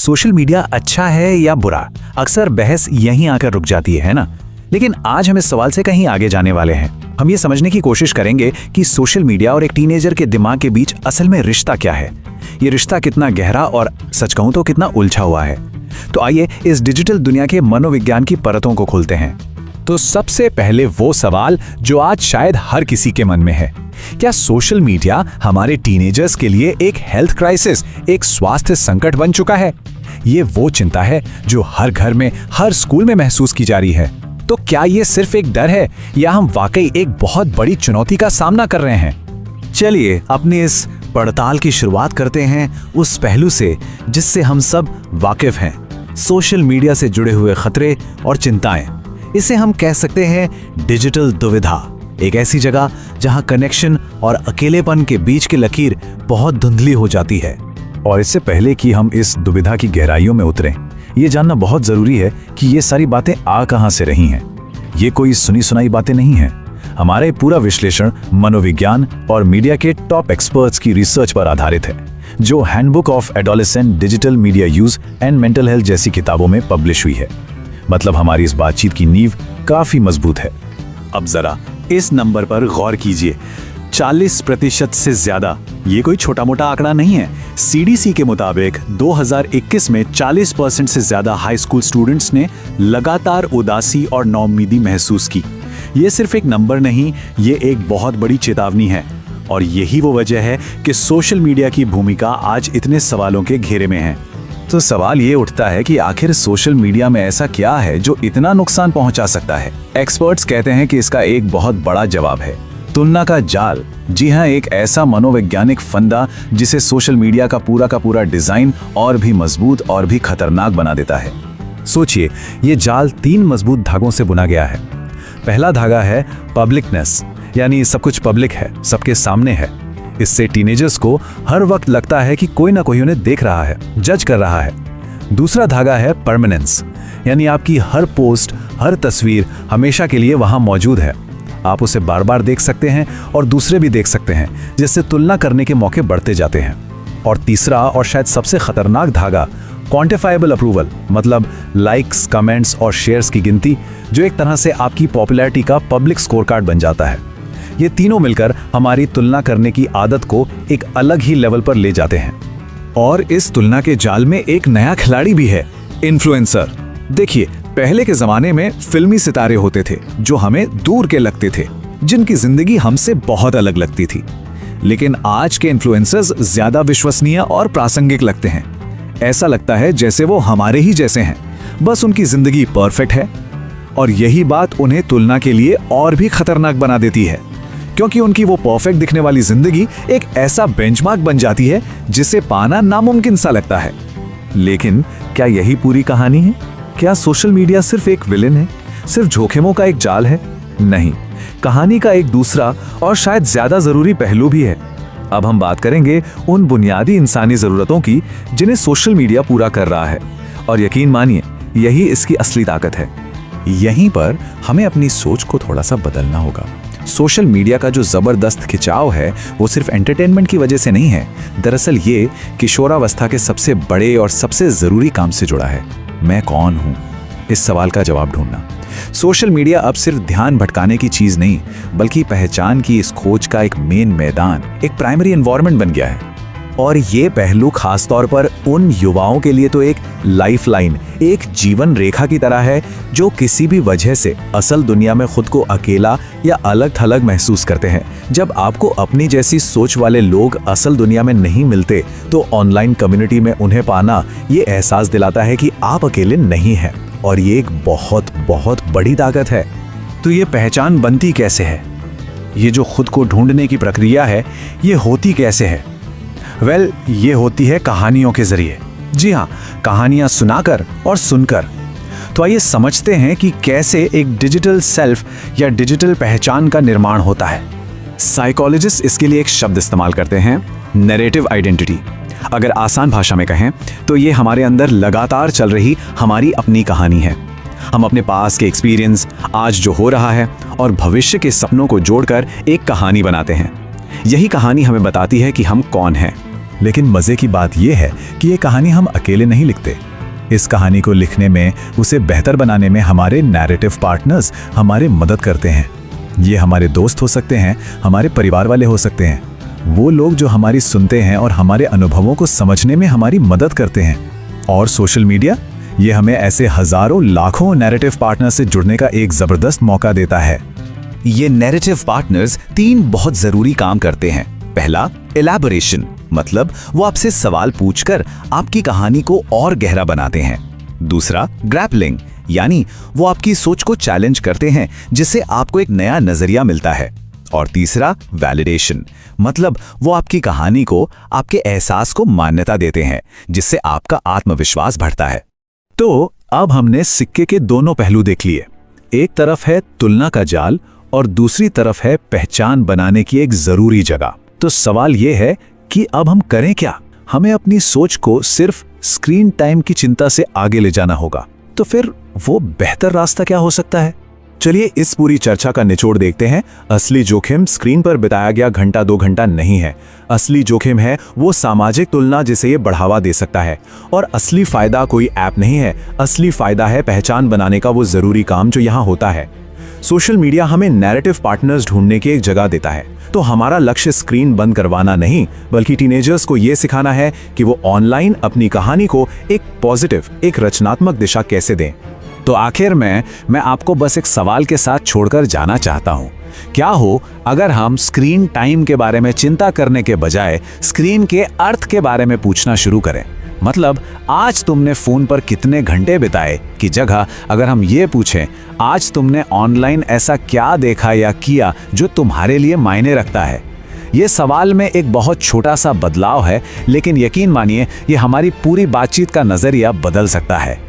Social media अच्छा है या बुरा, अक्सर बहस यहीं आकर रुक जाती है ना। लेकिन आज हम इस सवाल से कहीं आगे जाने वाले हैं। हम ये समझने की कोशिश करेंगे कि सोशल मीडिया और एक टीनेजर के दिमाग के बीच असल में रिश्ता क्या है। ये रिश्ता कितना गहरा और सच कहूं तो कितना उलझा हुआ है। तो आइए इस डिजिटल दुनिया के मनोविज्ञान की परतों को खोलते हैं। तो सबसे पहले वो सवाल जो आज शायद हर किसी के मन में है, क्या सोशल मीडिया हमारे टीनेजर्स के लिए एक हेल्थ क्राइसिस, एक स्वास्थ्य संकट बन चुका है? ये वो चिंता है जो हर घर में, हर स्कूल में महसूस की जा रही है। तो क्या ये सिर्फ एक डर है या हम वाकई एक बहुत बड़ी चुनौती का सामना कर रहे हैं? चलिए अपनी इस पड़ताल की शुरुआत करते हैं उस पहलू से जिससे हम सब वाकिफ हैं, सोशल मीडिया से जुड़े हुए खतरे और चिंताएं। इसे हम कह सकते हैं डिजिटल दुविधा, एक ऐसी जगह जहां कनेक्शन और अकेलेपन के बीच की लकीर बहुत धुंधली हो जाती है। और इससे पहले कि हम इस दुविधा की गहराइयों में उतरें, ये जानना बहुत जरूरी है कि ये सारी बातें आ कहां से रही हैं। ये कोई सुनी सुनाई बातें नहीं हैं। हमारा पूरा विश्लेषण मनोविज्ञान और मीडिया के टॉप एक्सपर्ट्स की रिसर्च पर आधारित है, जो handbook of adolescent digital media use and mental health जैसी किताबों में पब्लिश हुई है। मतलब हमारी इस बातचीत की नींव काफी मजबूत है। अब जरा इस नंबर पर गौर कीजिए, 40% से ज्यादा। ये कोई छोटा मोटा आंकड़ा नहीं है। सीडीसी के मुताबिक 2021 में 40% से ज्यादा हाई स्कूल स्टूडेंट्स ने लगातार उदासी और नाउम्मीदी महसूस की। ये सिर्फ एक नंबर नहीं, ये एक बहुत बड़ी चेतावनी है। और यही वो वजह है कि सोशल मीडिया की भूमिका आज इतने सवालों के घेरे में है। तो सवाल ये उठता है कि आखिर सोशल मीडिया में ऐसा क्या है जो इतना नुकसान पहुंचा सकता है? एक्सपर्ट्स कहते हैं कि इसका एक बहुत बड़ा जवाब है तुलना का जाल। जी हाँ, एक ऐसा मनोवैज्ञानिक फंदा जिसे सोशल मीडिया का पूरा डिजाइन और भी मजबूत और भी खतरनाक बना देता है। सोचिए, ये जाल 3 मजबूत धागों से बुना गया है। पहला धागा है पब्लिकनेस, यानी सब कुछ पब्लिक है, सबके सामने है। इससे टीनेजर्स को हर वक्त लगता है कि कोई ना कोई उन्हें देख रहा है, जज कर रहा है। दूसरा धागा है परमानेंस, यानी आपकी हर पोस्ट, हर तस्वीर हमेशा के लिए वहां मौजूद है। आप उसे बार बार देख सकते हैं और दूसरे भी देख सकते हैं, जिससे तुलना करने के मौके बढ़ते जाते हैं। और तीसरा और शायद सबसे खतरनाक धागा क्वांटिफाइबल अप्रूवल, मतलब लाइक्स, कमेंट्स और शेयर्स की गिनती, जो एक तरह से आपकी पॉपुलैरिटी का पब्लिक स्कोर कार्ड बन जाता है। ये तीनों मिलकर हमारी तुलना करने की आदत को एक अलग ही लेवल पर ले जाते हैं। और इस तुलना के जाल में एक नया खिलाड़ी भी है, इन्फ्लुएंसर। देखिए, पहले के जमाने में फिल्मी सितारे होते थे जो हमें दूर के लगते थे, जिनकी जिंदगी हमसे बहुत अलग लगती थी। लेकिन आज के इन्फ्लुएंसर्स ज्यादा विश्वसनीय और प्रासंगिक लगते हैं। ऐसा लगता है जैसे वो हमारे ही जैसे हैं, बस उनकी जिंदगी परफेक्ट है। और यही बात उन्हें तुलना के लिए और भी खतरनाक बना देती है, क्योंकि उनकी वो परफेक्ट दिखने वाली जिंदगी एक ऐसा बेंचमार्क बन जाती है जिसे पाना नामुमकिन सा लगता है। लेकिन क्या यही पूरी कहानी है? क्या सोशल मीडिया सिर्फ एक विलेन है, सिर्फ जोखिमों का एक जाल है? नहीं, कहानी का एक दूसरा और शायद ज्यादा जरूरी पहलू भी है। अब हम बात करेंगे उन बुनियादी इंसानी जरूरतों की जिन्हें सोशल मीडिया पूरा कर रहा है। और यकीन मानिए, यही इसकी असली ताकत है। यहीं पर हमें अपनी सोच को थोड़ा सा बदलना होगा। सोशल मीडिया का जो जबरदस्त खिंचाव है वो सिर्फ एंटरटेनमेंट की वजह से नहीं है। दरअसल ये किशोरावस्था के सबसे बड़े और सबसे जरूरी काम से जुड़ा है। मैं कौन हूं? इस सवाल का जवाब ढूंढना। सोशल मीडिया अब सिर्फ ध्यान भटकाने की चीज नहीं, बल्कि पहचान की इस खोज का एक मेन मैदान, एक प्राइमरी एनवायरनमेंट बन गया है। और ये पहलू खासतौर पर उन युवाओं के लिए तो एक लाइफलाइन, एक जीवन रेखा की तरह है जो किसी भी वजह से असल दुनिया में खुद को अकेला या अलग थलग महसूस करते हैं। जब आपको अपनी जैसी सोच वाले लोग असल दुनिया में नहीं मिलते, तो ऑनलाइन कम्युनिटी में उन्हें पाना ये एहसास दिलाता है कि आप अकेले नहीं हैं। और ये एक बहुत बहुत बड़ी ताकत है। तो ये पहचान बनती कैसे है? ये जो खुद को ढूंढने की प्रक्रिया है, ये होती कैसे है? ये होती है कहानियों के जरिए। जी हाँ, कहानियां सुनाकर और सुनकर। तो आइए समझते हैं कि कैसे एक डिजिटल सेल्फ या डिजिटल पहचान का निर्माण होता है। साइकोलॉजिस्ट इसके लिए एक शब्द इस्तेमाल करते हैं, नैरेटिव आइडेंटिटी। अगर आसान भाषा में कहें तो ये हमारे अंदर लगातार चल रही हमारी अपनी कहानी है। हम अपने पास के एक्सपीरियंस, आज जो हो रहा है और भविष्य के सपनों को जोड़कर एक कहानी बनाते हैं। यही कहानी हमें बताती है कि हम कौन हैं। लेकिन मजे की बात यह है कि ये कहानी हम अकेले नहीं लिखते। इस कहानी को लिखने में, उसे बेहतर बनाने में हमारे नैरेटिव पार्टनर्स हमारे मदद करते हैं। ये हमारे दोस्त हो सकते हैं, हमारे परिवार वाले हो सकते हैं, वो लोग जो हमारी सुनते हैं और हमारे अनुभवों को समझने में हमारी मदद करते हैं। और सोशल मीडिया, ये हमें ऐसे हजारों लाखों नैरेटिव पार्टनर से जुड़ने का एक जबरदस्त मौका देता है। ये नैरेटिव पार्टनर्स 3 बहुत जरूरी काम करते हैं। पहला, एलैबोरेशन, मतलब वो आपसे सवाल पूछकर आपकी कहानी को और गहरा बनाते हैं। दूसरा, ग्रैपलिंग, यानी वो आपकी सोच को चैलेंज करते हैं, जिससे आपको एक नया नजरिया मिलता है। और तीसरा, वैलिडेशन, मतलब वो आपकी कहानी को, आपके एहसास को मान्यता देते हैं, जिससे आपका आत्मविश्वास बढ़ता है। तो अब हमने सिक्के के दोनों पहलू देख लिए। एक तरफ है तुलना का जाल और दूसरी तरफ है पहचान बनाने की एक जरूरी जगह। तो सवाल यह है कि अब हम करें क्या? हमें अपनी सोच को सिर्फ स्क्रीन टाइम की चिंता से आगे ले जाना होगा। तो फिर वो बेहतर रास्ता क्या हो सकता है? चलिए इस पूरी चर्चा का निचोड़ देखते हैं। असली जोखिम स्क्रीन पर बिताया गया घंटा 2 घंटा नहीं है। असली जोखिम है वो सामाजिक तुलना जिसे ये बढ़ावा दे सकता है। और असली फायदा कोई ऐप नहीं है, असली फायदा है पहचान बनाने का वो जरूरी काम जो यहाँ होता है। सोशल मीडिया हमें नैरेटिव पार्टनर्स ढूंढने की एक जगह देता है। तो हमारा लक्ष्य स्क्रीन बंद करवाना नहीं, बल्कि टीनेजर्स को यह सिखाना है कि वो ऑनलाइन अपनी कहानी को एक पॉजिटिव, एक रचनात्मक दिशा कैसे दें। तो आखिर में मैं आपको बस एक सवाल के साथ छोड़कर जाना चाहता हूं। क्या हो अगर हम स्क्रीन टाइम के बारे में चिंता करने के बजाय स्क्रीन के अर्थ के बारे में पूछना शुरू करें? मतलब आज तुमने फोन पर कितने घंटे बिताए की जगह अगर हम ये पूछें, आज तुमने ऑनलाइन ऐसा क्या देखा या किया जो तुम्हारे लिए मायने रखता है? ये सवाल में एक बहुत छोटा सा बदलाव है, लेकिन यकीन मानिए ये हमारी पूरी बातचीत का नजरिया बदल सकता है।